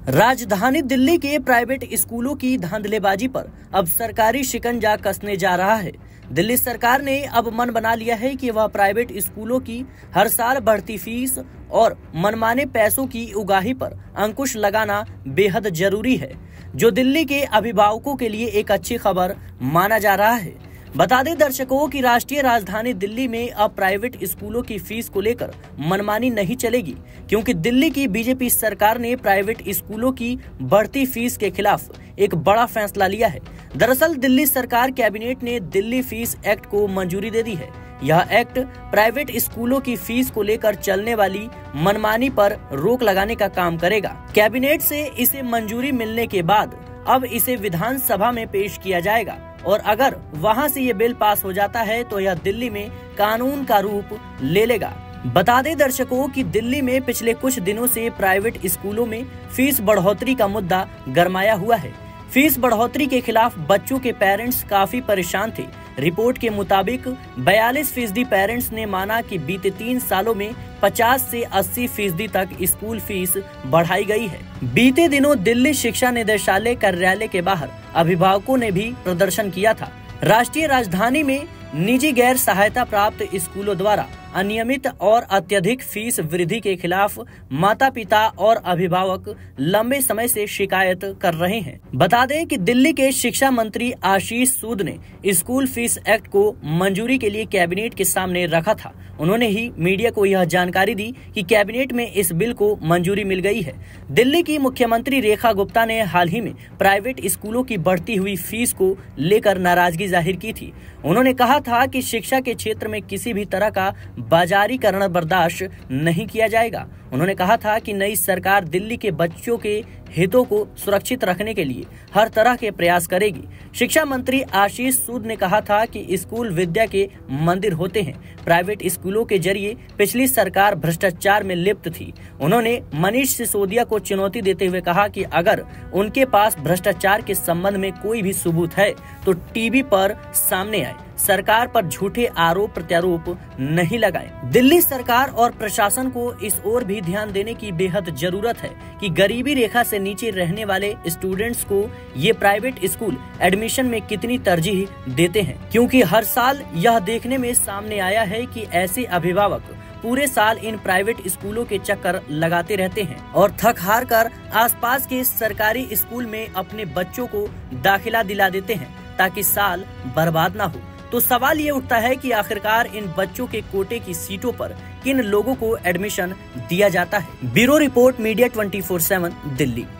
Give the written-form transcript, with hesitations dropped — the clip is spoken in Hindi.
राजधानी दिल्ली के प्राइवेट स्कूलों की धांधलेबाजी पर अब सरकारी शिकंजा कसने जा रहा है। दिल्ली सरकार ने अब मन बना लिया है कि वह प्राइवेट स्कूलों की हर साल बढ़ती फीस और मनमाने पैसों की उगाही पर अंकुश लगाना बेहद जरूरी है, जो दिल्ली के अभिभावकों के लिए एक अच्छी खबर माना जा रहा है। बता दें दर्शकों की राष्ट्रीय राजधानी दिल्ली में अब प्राइवेट स्कूलों की फीस को लेकर मनमानी नहीं चलेगी, क्योंकि दिल्ली की बीजेपी सरकार ने प्राइवेट स्कूलों की बढ़ती फीस के खिलाफ एक बड़ा फैसला लिया है। दरअसल दिल्ली सरकार कैबिनेट ने दिल्ली फीस एक्ट को मंजूरी दे दी है। यह एक्ट प्राइवेट स्कूलों की फीस को लेकर चलने वाली मनमानी पर रोक लगाने का काम करेगा। कैबिनेट से इसे मंजूरी मिलने के बाद अब इसे विधानसभा में पेश किया जाएगा और अगर वहां से ये बिल पास हो जाता है तो यह दिल्ली में कानून का रूप ले लेगा। बता दें दर्शकों कि दिल्ली में पिछले कुछ दिनों से प्राइवेट स्कूलों में फीस बढ़ोतरी का मुद्दा गरमाया हुआ है। फीस बढ़ोतरी के खिलाफ बच्चों के पेरेंट्स काफी परेशान थे। रिपोर्ट के मुताबिक 42% पेरेंट्स ने माना कि बीते 3 सालों में 50 से 80% तक स्कूल फीस बढ़ाई गई है। बीते दिनों दिल्ली शिक्षा निदेशालय कार्यालय के बाहर अभिभावकों ने भी प्रदर्शन किया था। राष्ट्रीय राजधानी में निजी गैर सहायता प्राप्त स्कूलों द्वारा अनियमित और अत्यधिक फीस वृद्धि के खिलाफ माता पिता और अभिभावक लंबे समय से शिकायत कर रहे हैं। बता दें कि दिल्ली के शिक्षा मंत्री आशीष सूद ने स्कूल फीस एक्ट को मंजूरी के लिए कैबिनेट के सामने रखा था। उन्होंने ही मीडिया को यह जानकारी दी कि कैबिनेट में इस बिल को मंजूरी मिल गई है। दिल्ली की मुख्यमंत्री रेखा गुप्ता ने हाल ही में प्राइवेट स्कूलों की बढ़ती हुई फीस को लेकर नाराजगी जाहिर की थी। उन्होंने कहा था कि शिक्षा के क्षेत्र में किसी भी तरह का बाजारीकरण बर्दाश्त नहीं किया जाएगा। उन्होंने कहा था कि नई सरकार दिल्ली के बच्चों के हितों को सुरक्षित रखने के लिए हर तरह के प्रयास करेगी। शिक्षा मंत्री आशीष सूद ने कहा था कि स्कूल विद्या के मंदिर होते हैं। प्राइवेट स्कूलों के जरिए पिछली सरकार भ्रष्टाचार में लिप्त थी। उन्होंने मनीष सिसोदिया को चुनौती देते हुए कहा कि अगर उनके पास भ्रष्टाचार के संबंध में कोई भी सबूत है तो टीवी पर सामने आए, सरकार पर झूठे आरोप प्रत्यारोप नहीं लगाएं। दिल्ली सरकार और प्रशासन को इस ओर भी ध्यान देने की बेहद जरूरत है कि गरीबी रेखा से नीचे रहने वाले स्टूडेंट्स को ये प्राइवेट स्कूल एडमिशन में कितनी तरजीह देते हैं, क्योंकि हर साल यह देखने में सामने आया है कि ऐसे अभिभावक पूरे साल इन प्राइवेट स्कूलों के चक्कर लगाते रहते हैं और थक हार कर आसपास के सरकारी स्कूल में अपने बच्चों को दाखिला दिला देते हैं ताकि साल बर्बाद ना हो। तो सवाल ये उठता है कि आखिरकार इन बच्चों के कोटे की सीटों पर किन लोगों को एडमिशन दिया जाता है। Bureau report media 24/7 Delhi.